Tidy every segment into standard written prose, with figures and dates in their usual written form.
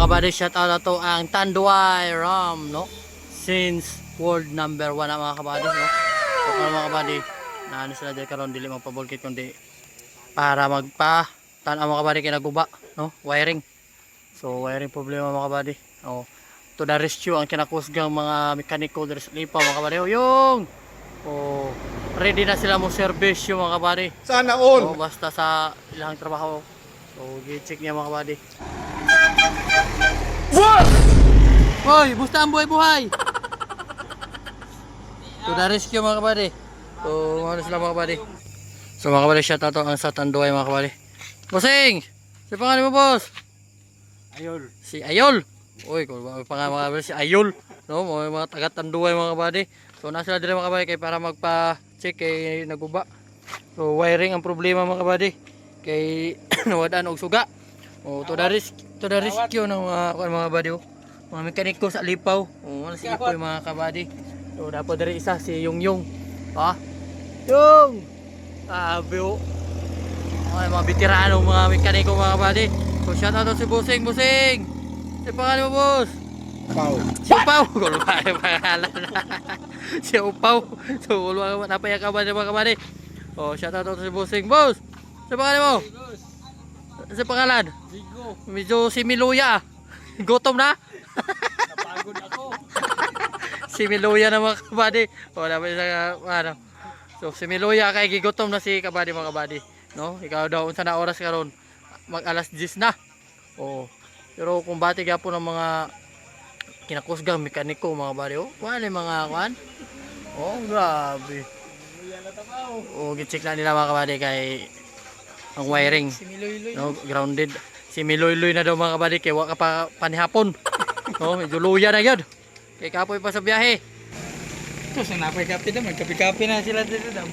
mga kabady, shout out na to ang Tanduay Ram, no? Since world number 1 na mga kabady, no? So kung mga kabady, na ano sila dahil karon dili magpabulkit kundi para magpa tanaw mga kabady kay naguba, no? Wiring. So wiring problema mga kabady. Oh, to the rescue ang kinakusgang mga mekaniko diri sa Lipa mga kabady. Yung oh, ready na sila mo service yung mga kabady. Sana all. Oh, basta sa ilang trabaho. So gi-check niya mga kabady. What? Hoy, busta ang buhay-buhay? To the rescue mga kabady. So, ano sila mga kabady? So mga kabady, shout out ang sa Tanduay mga kabady. Bossing! Si pangalan mo, boss? Ayol. Si Ayol. Uy, kung pangalan mga kabady, si Ayol. No, mga taga Tanduay mga kabady. So, nasa sila dito mga kabady kay para magpa-check kay naguba. So, wiring ang problema mga kabady. Kay nawadaan og suga. O, to the rescue ng mga kabady. Mga mekaniko sa Lipaw. O, ano si Lipaw yung mga kabady. So, dapat dari isa si Yung. Ha? Yung! Abyo. Ay, mga veterano, mga mekaniko mga kabady. So, shout out si Busing. Si pangalan mo, boss? Pau. Si Upaw. Kung ba yung pangalan? Si Upaw. So, wala napaya kabady mga kabady. O, shout out si Busing. Boss! Si pangalan mo? Si pangalan? Bigo. Medyo si Miluya. Gutom na? Napagod ako. Si Miluya na mga kabady. Wala pa isa ano. So si Miluya kay gigutom na si kabady mga kabady. No? Ikaw daw unsa na oras karon? Mag alas 10 na. Oh. Pero kung bati gyapon ng mga kinakusgang mekaniko mga kabady. Oh, wala mga kwan. Oh, grabe. Oh, gi-check na nila mga kabady kay ang wiring. Si Miloy-loy. No, grounded. Si Miloy-loy na daw mga kabady kay wa ka pa panihapon. No, medyo luya na gyud. Kay kapoy pa sa biyahe. Tapos napay kape na. Magkape-kape na sila dito daw.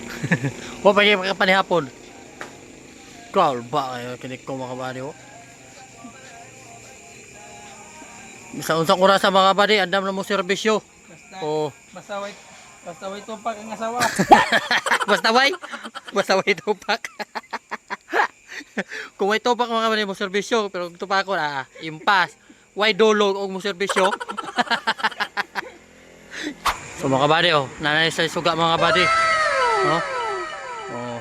Wa pa kay panihapon. Call ba kayo kinik ko mga kabady oh. Bisa unsang oras sa mga kabady andam na mo serbisyo. Oh. Basta wait tumpak ang asawa. Basta way tupak. Kung way tupak mga kabady mo serbisyo pero kung tupak ko na impas. Way dolog og mo serbisyo. So mga kabady oh, nanay sa suga mga kabady. No? Oh,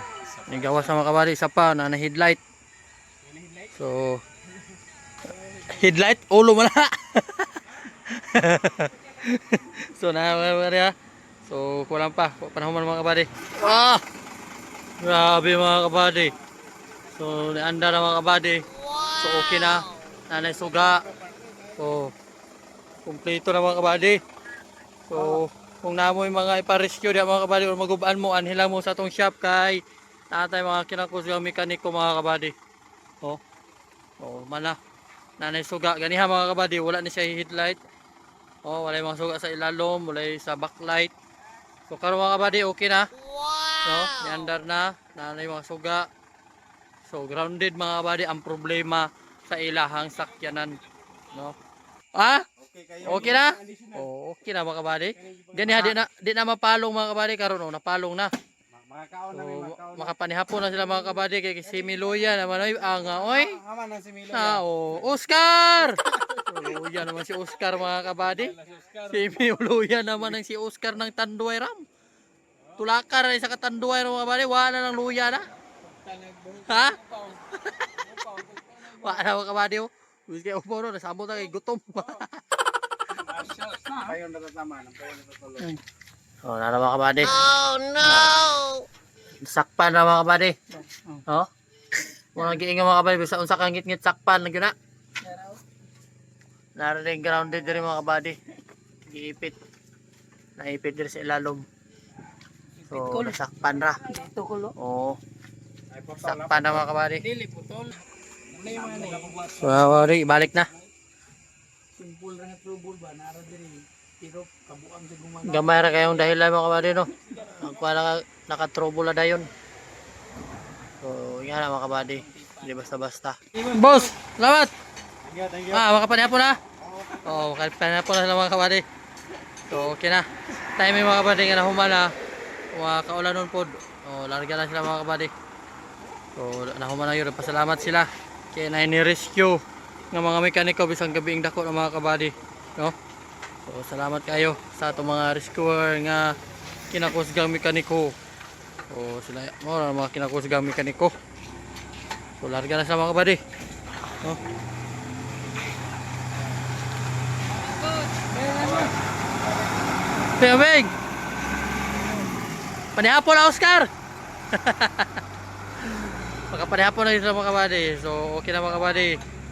nigawas sa mga kabady isa pa nanay headlight. So headlight ulo mo na. So na mga so kulang pa panahon man mga kabady. Ah! Grabe mga kabady. So naanda na mga kabady. So okay na. Nanay suga. So kumpleto na mga kabady. So kung namoy mga ipa-rescue diya mga kabady o magubaan mo anhila mo sa tong shop kay natay mga kinakusgang mekaniko mga kabady. Oh. Oh, mana. Nanay suga ganiha mga kabady, wala ni siya headlight. Oh, wala mga suga sa ilalom, wala sa backlight. So karon mga kabady okay na. So, niandar na, nanay mga suga. So grounded mga kabady ang problema sa ilahang sakyanan, no? Ah? Okay na? Oh, okay na mga kabady. Ganiha di na mapalong mga kabady karon oh, napalong na. Makakaon na So, makapanihapon na sila mga kabady kay si Miluya naman oy anga oy. Ama na si Miloy. Oh, Oscar! Miluya naman si Oscar mga kabady. Si Miluya naman ang si Oscar ng Tanduay Ram. Tulakar na sa Katanduay mga kabady, wala nang luya na. Ha? Wala na mga kabady oh. Wis kay upo no, nasabot na kay gutom. Payon na tama, payon na tuloy. Oh, nara mga kabady. Oh no! Sakpan na mga kabady. Oh? Wala giingon mga kabady, bisa unsa kang ngit-ngit sakpan lang gyud na. Narinig grounded diri mga kabady. Giipit. Naipit diri sa ilalom. So, nasakpan ra. Ito kulo. Oo. Sakpan na mga kabady. Dili putol. Ano yung mga So, kabady, balik na. simple ra nga trouble ba nara diri. Pero kabuang sa gumana. Gamay ra kayong dahilan mga kabady no. Ang kuha naka-trouble na dayon. So, yan na mga kabady. Hindi basta-basta. Boss, salamat! Thank you. Makapanihapon na. Oo, makapanihapon na sila mga kabady. So, okay na. Time yung mga kabady nga na humana. Mga kaulanon po. O, larga na sila mga kabady. So, nahuman na yun. Pasalamat sila. Kaya na ni-rescue nga mga mekaniko bisang gabiing dako ng mga kabady, no? So salamat kayo sa atong mga rescuer nga kinakusgang mekaniko. So sila mo mga kinakusgang mekaniko. So larga na sa mga kabady, no? Pemig. Panihapon na Oscar. Panihapon na sila mga kabady. So okay na mga kabady.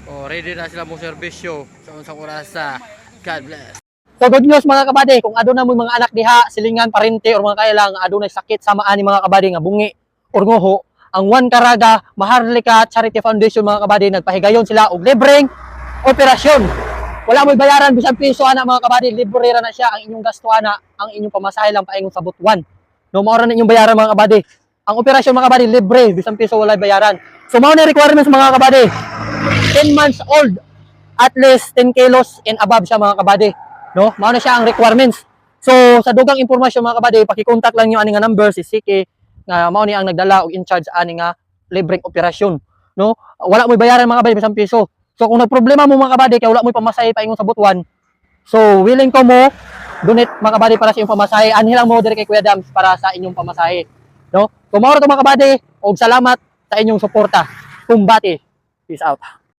O ready na sila mong serbisyo sa unsang orasa. God bless. So good news mga kabady, kung aduna mo mga anak diha, silingan, parente or mga kailang adunay sakit sama ani mga kabady nga bungi or nguho, ang One Caraga Maharlika Charity Foundation mga kabady nagpahigayon sila og libreng operasyon. Wala mo'y bayaran bisan piso ana mga kabady, libre ra na siya ang inyong gasto ana, ang inyong pamasahe lang paingon sa butuan. No mao ra na inyong bayaran mga kabady. Ang operasyon mga kabady libre, bisan piso wala bayaran. So mao na requirements mga kabady. 10 months old, at least 10 kilos and above siya mga kabady. No? Mao na siya ang requirements. So sa dugang impormasyon mga kabady, paki-contact lang niyo ani nga number si Siki nga mao ni ang nagdala og in charge ani nga libreng operasyon. No? Wala mo'y bayaran mga kabady bisan piso. So kung nagproblema mo mga kabady kay wala mo'y pamasahe paingon sa butuan, so willing ko mo donate mga kabady para sa inyong pamasahe. Anhi lang mo dire kay Kuya Dams para sa inyong pamasahe. No? So mao ra to mga kabady og salamat sa inyong suporta. Kumbati. Peace out.